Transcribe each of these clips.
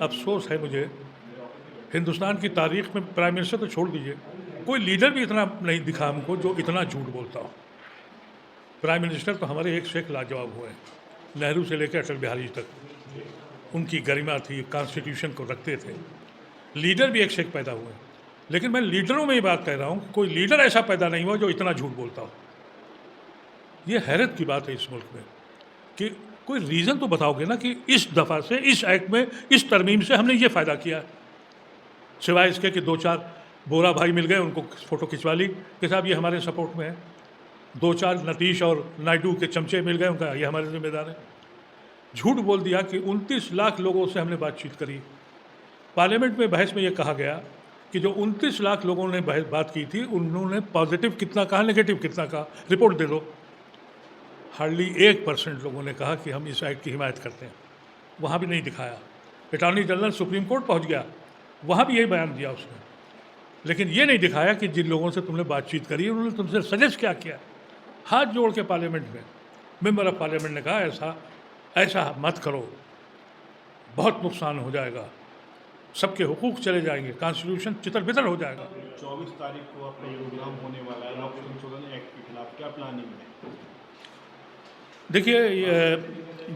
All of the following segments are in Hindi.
अफ़सोस है मुझे, हिंदुस्तान की तारीख़ में प्राइम मिनिस्टर तो छोड़ दीजिए, कोई लीडर भी इतना नहीं दिखा हमको जो इतना झूठ बोलता हो। प्राइम मिनिस्टर तो हमारे एक से एक लाजवाब हुए हैं, नेहरू से लेकर अटल बिहारी तक, उनकी गरिमा थी, कॉन्स्टिट्यूशन को रखते थे। लीडर भी एक से एक पैदा हुए, लेकिन मैं लीडरों में ये बात कह रहा हूँ कि कोई लीडर ऐसा पैदा नहीं हुआ जो इतना झूठ बोलता हो। ये हैरत की बात है इस मुल्क में कि कोई रीज़न तो बताओगे ना कि इस दफ़ा से, इस एक्ट में, इस तरमीम से हमने ये फ़ायदा किया है, सिवाय इसके कि 2-4 बोरा भाई मिल गए, उनको फ़ोटो खिंचवा ली कि साहब ये हमारे सपोर्ट में है। 2-4 नतीश और नायडू के चमचे मिल गए, उनका ये हमारे ज़िम्मेदार है। झूठ बोल दिया कि 29 लाख लोगों से हमने बातचीत करी। पार्लियामेंट में बहस में ये कहा गया कि जो 29 लाख लोगों ने बात की थी, उन्होंने पॉजिटिव कितना कहा, नेगेटिव कितना कहा, रिपोर्ट दे दो। हार्डली 1% लोगों ने कहा कि हम इस एक्ट की हिमायत करते हैं, वहाँ भी नहीं दिखाया। अटॉर्नी जनरल सुप्रीम कोर्ट पहुँच गया, वहाँ भी यही बयान दिया उसने, लेकिन ये नहीं दिखाया कि जिन लोगों से तुमने बातचीत करी उन्होंने तुमसे सजेस्ट क्या किया। हाथ जोड़ के पार्लियामेंट में मेंबर ऑफ पार्लियामेंट ने कहा ऐसा मत करो, बहुत नुकसान हो जाएगा, सबके हुकूक चले जाएंगे, कॉन्स्टिट्यूशन चितर-बितर हो जाएगा। 24 तारीख को आपका प्रोग्राम होने वाला है लोक संशोधन एक्ट के खिलाफ, क्या प्लानिंग है? देखिए,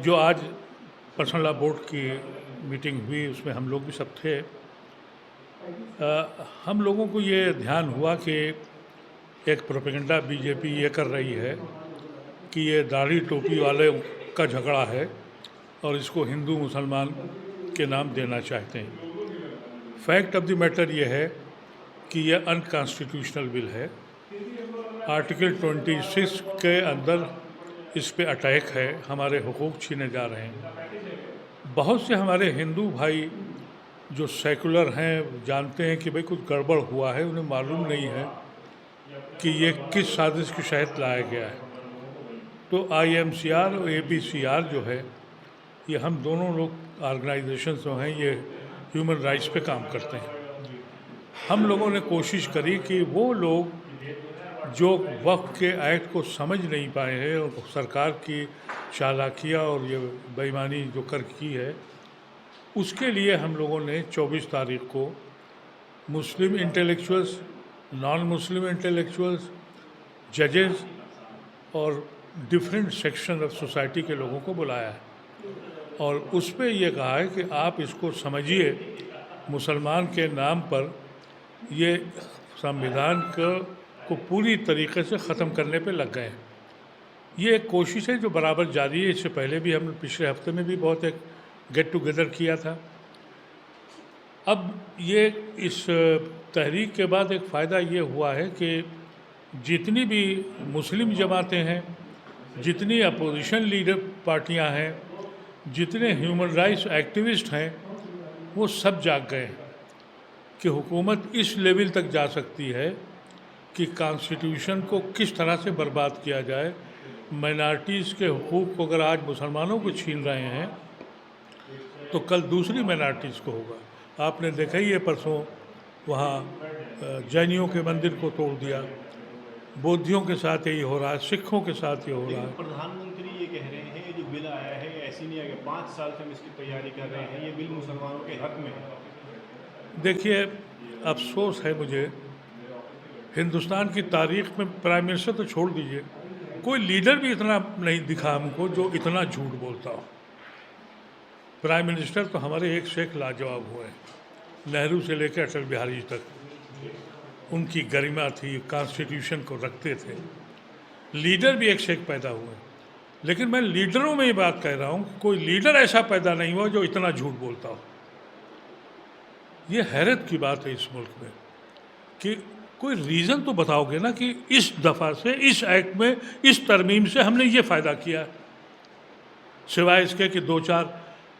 जो आज पर्सनल लॉ बोर्ड की मीटिंग हुई उसमें हम लोग भी सब थे। हम लोगों को ये ध्यान हुआ कि एक प्रोपेगेंडा बीजेपी ये कर रही है कि ये दाढ़ी टोपी वाले का झगड़ा है और इसको हिंदू मुसलमान के नाम देना चाहते हैं। फैक्ट ऑफ द मैटर ये है कि ये अनकॉन्स्टिट्यूशनल बिल है। आर्टिकल 26 के अंदर इस पे अटैक है, हमारे हुकूक छीने जा रहे हैं। बहुत से हमारे हिंदू भाई जो सेकुलर हैं जानते हैं कि भाई कुछ गड़बड़ हुआ है, उन्हें मालूम नहीं है कि ये किस साजिश के तहत लाया गया है। तो IMCR और APCR जो है, ये हम दोनों लोग ऑर्गेनाइजेशन जो हैं ये ह्यूमन राइट्स पे काम करते हैं। हम लोगों ने कोशिश करी कि वो लोग जो वक्फ के एक्ट को समझ नहीं पाए हैं और सरकार की चालाकियाँ और ये बेईमानी जो कर की है, उसके लिए हम लोगों ने 24 तारीख को मुस्लिम इंटेलेक्चुअल्स, नॉन मुस्लिम इंटेलेक्चुअल्स, जजेस और डिफरेंट सेक्शन ऑफ सोसाइटी के लोगों को बुलाया है और उस पर यह कहा है कि आप इसको समझिए, मुसलमान के नाम पर ये संविधान को पूरी तरीके से ख़त्म करने पे लग गए हैं। ये एक कोशिश है जो बराबर जारी है। इससे पहले भी हम पिछले हफ्ते में भी बहुत एक गेट टुगेदर किया था। अब ये इस तहरीक के बाद एक फ़ायदा ये हुआ है कि जितनी भी मुस्लिम जमातें हैं, जितनी अपोजिशन लीडर पार्टियां हैं, जितने ह्यूमन राइट्स एक्टिविस्ट हैं, वो सब जाग गए हैं कि हुकूमत इस लेवल तक जा सकती है कि कॉन्स्टिट्यूशन को किस तरह से बर्बाद किया जाए। माइनॉरिटीज़ के हुकूक को अगर आज मुसलमानों को छीन रहे हैं तो कल दूसरी माइनॉरिटीज़ को होगा। आपने देखा ही है, परसों वहाँ जैनियों के मंदिर को तोड़ दिया, बौद्धियों के साथ यही हो रहा है, सिखों के साथ ये हो रहा है। प्रधानमंत्री ये कह रहे हैं जो बिल आया है ऐसी नहीं आएगा, 5 साल से हम इसकी तैयारी कर रहे हैं, ये बिल मुसलमानों के हक में है। देखिए, अफसोस है मुझे, हिंदुस्तान की तारीख़ में प्राइम मिनिस्टर तो छोड़ दीजिए, कोई लीडर भी इतना नहीं दिखा हमको जो इतना झूठ बोलता हो। प्राइम मिनिस्टर तो हमारे एक से एक लाजवाब हुए हैं, नेहरू से लेकर अटल बिहारी तक, उनकी गरिमा थी, कॉन्स्टिट्यूशन को रखते थे। लीडर भी एक से एक पैदा हुए, लेकिन मैं लीडरों में ये बात कह रहा हूँ कि कोई लीडर ऐसा पैदा नहीं हुआ जो इतना झूठ बोलता हो। ये हैरत की बात है इस मुल्क में कि कोई रीज़न तो बताओगे ना कि इस दफ़ा से, इस एक्ट में, इस तरमीम से हमने ये फ़ायदा किया है, सिवाय इसके कि 2-4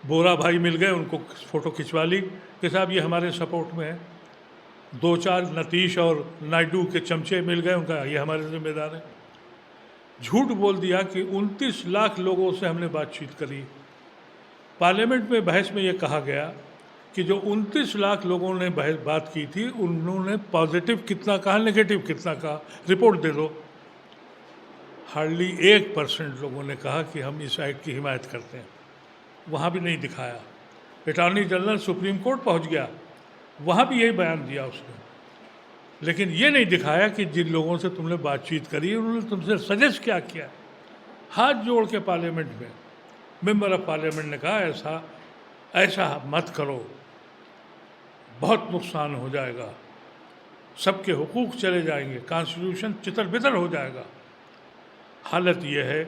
बोरा भाई मिल गए, उनको फ़ोटो खिंचवा ली कि साहब ये हमारे सपोर्ट में है। 2-4 नतीश और नायडू के चमचे मिल गए, उनका ये हमारे ज़िम्मेदार है। झूठ बोल दिया कि 29 लाख लोगों से हमने बातचीत करी। पार्लियामेंट में बहस में ये कहा गया कि जो 29 लाख लोगों ने बात की थी, उन्होंने पॉजिटिव कितना कहा, नेगेटिव कितना कहा, रिपोर्ट दे दो। हार्डली 1% लोगों ने कहा कि हम इस एक्ट की हिमायत करते हैं, वहाँ भी नहीं दिखाया। अटॉर्नी जनरल सुप्रीम कोर्ट पहुंच गया, वहाँ भी यही बयान दिया उसने। लेकिन ये नहीं दिखाया कि जिन लोगों से तुमने बातचीत करी उन्होंने तुमसे सजेस्ट क्या किया। हाथ जोड़ के पार्लियामेंट में मेंबर ऑफ पार्लियामेंट ने कहा ऐसा मत करो, बहुत नुकसान हो जाएगा, सबके हुकूक चले जाएंगे, कॉन्स्टिट्यूशन चितर बितर हो जाएगा। हालत यह है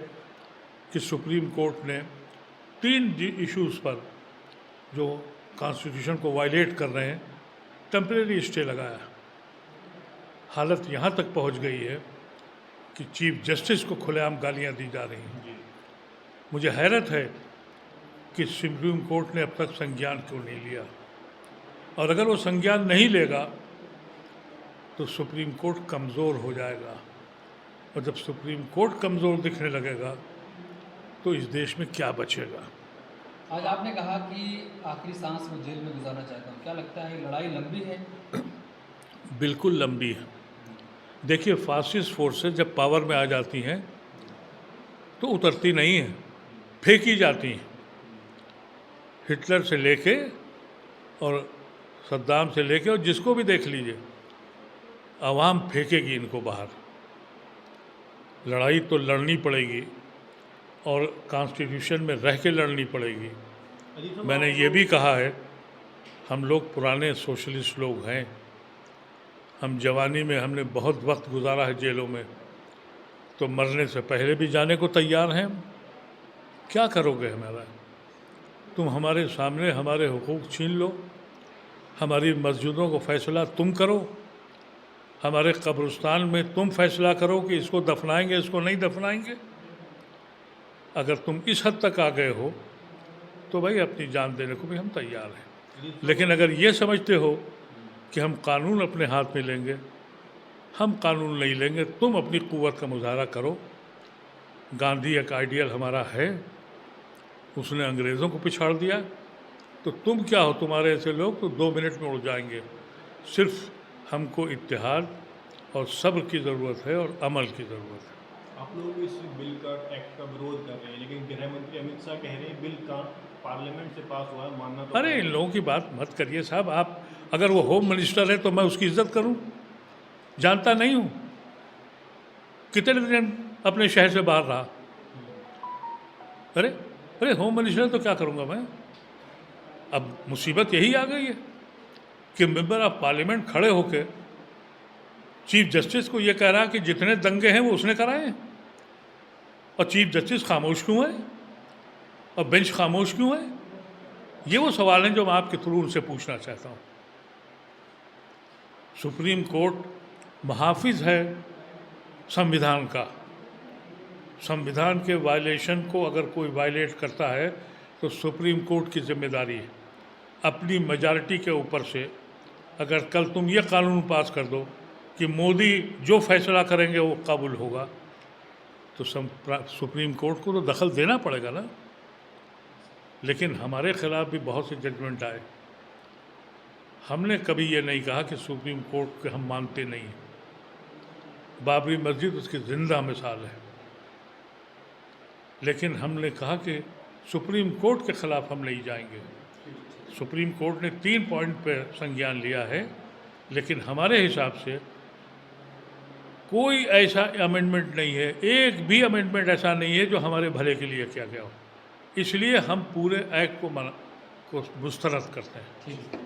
कि सुप्रीम कोर्ट ने 3 इश्यूज़ पर जो कॉन्स्टिट्यूशन को वायलेट कर रहे हैं टेम्परेरी स्टे लगाया। हालत यहाँ तक पहुँच गई है कि चीफ जस्टिस को खुलेआम गालियाँ दी जा रही हैं। मुझे हैरत है कि सुप्रीम कोर्ट ने अब तक संज्ञान क्यों नहीं लिया, और अगर वो संज्ञान नहीं लेगा तो सुप्रीम कोर्ट कमज़ोर हो जाएगा, और जब सुप्रीम कोर्ट कमज़ोर दिखने लगेगा तो इस देश में क्या बचेगा। आज आपने कहा कि आखिरी सांस मैं जेल में गुजारना चाहता हूँ, क्या लगता है लड़ाई लंबी है? बिल्कुल लंबी है। देखिए, फासिस्ट फोर्सेस जब पावर में आ जाती हैं तो उतरती नहीं हैं, फेंकी जाती हैं। हिटलर से लेके और सद्दाम से लेके और जिसको भी देख लीजिए, आवाम फेंकेगी इनको बाहर। लड़ाई तो लड़नी पड़ेगी और कॉन्स्टिट्यूशन में रह के लड़नी पड़ेगी। मैंने ये भी कहा है, हम लोग पुराने सोशलिस्ट लोग हैं, हम जवानी में हमने बहुत वक्त गुजारा है जेलों में, तो मरने से पहले भी जाने को तैयार हैं। क्या करोगे हमारा? तुम हमारे सामने हमारे हुकूक छीन लो, हमारी मस्जिदों को फैसला तुम करो, हमारे कब्रिस्तान में तुम फैसला करो कि इसको दफनाएंगे इसको नहीं दफनाएंगे। अगर तुम इस हद तक आ गए हो तो भाई अपनी जान देने को भी हम तैयार हैं। लेकिन अगर ये समझते हो कि हम कानून अपने हाथ में लेंगे, हम कानून नहीं लेंगे, तुम अपनी क़ुव्वत का मुजाहरा करो। गांधी एक आइडियल हमारा है, उसने अंग्रेज़ों को पिछाड़ दिया, तो तुम क्या हो, तुम्हारे ऐसे लोग तो 2 मिनट में उड़ जाएंगे। सिर्फ हमको इत्तेहाद और सब्र की ज़रूरत है और अमल की ज़रूरत है। आप लोग इस बिल का एक्ट का विरोध कर रहे हैं, लेकिन गृह मंत्री अमित शाह कह रहे हैं बिल का पार्लियामेंट से पास हुआ है, मानना तो। अरे इन लोगों की बात मत करिए साहब। आप अगर वो होम मिनिस्टर है तो मैं उसकी इज्जत करूं? जानता नहीं हूं कितने दिन अपने शहर से बाहर रहा। अरे होम मिनिस्टर तो क्या करूंगा मैं? अब मुसीबत यही आ गई है कि मेंबर ऑफ पार्लियामेंट खड़े होकर चीफ जस्टिस को ये कह रहा है कि जितने दंगे हैं वो उसने कराए हैं, और चीफ जस्टिस खामोश क्यों है और बेंच खामोश क्यों है? ये वो सवाल हैं जो मैं आपके थ्रू उनसे पूछना चाहता हूँ। सुप्रीम कोर्ट मुहाफिज है संविधान का। संविधान के वायलेशन को अगर कोई वायलेट करता है तो सुप्रीम कोर्ट की जिम्मेदारी है। अपनी मेजॉरिटी के ऊपर से अगर कल तुम ये कानून पास कर दो कि मोदी जो फैसला करेंगे वो काबुल होगा, तो सुप्रीम कोर्ट को तो दखल देना पड़ेगा ना। लेकिन हमारे ख़िलाफ़ भी बहुत से जजमेंट आए। हमने कभी ये नहीं कहा कि सुप्रीम कोर्ट के हम मानते नहीं हैं। बाबरी मस्जिद उसकी ज़िंदा मिसाल है। लेकिन हमने कहा कि सुप्रीम कोर्ट के ख़िलाफ़ हम नहीं जाएंगे। सुप्रीम कोर्ट ने 3 पॉइंट पर संज्ञान लिया है, लेकिन हमारे हिसाब से कोई ऐसा अमेंडमेंट नहीं है, एक भी अमेंडमेंट ऐसा नहीं है जो हमारे भले के लिए किया गया हो। इसलिए हम पूरे एक्ट को मुस्तरद करते हैं। ठीक है।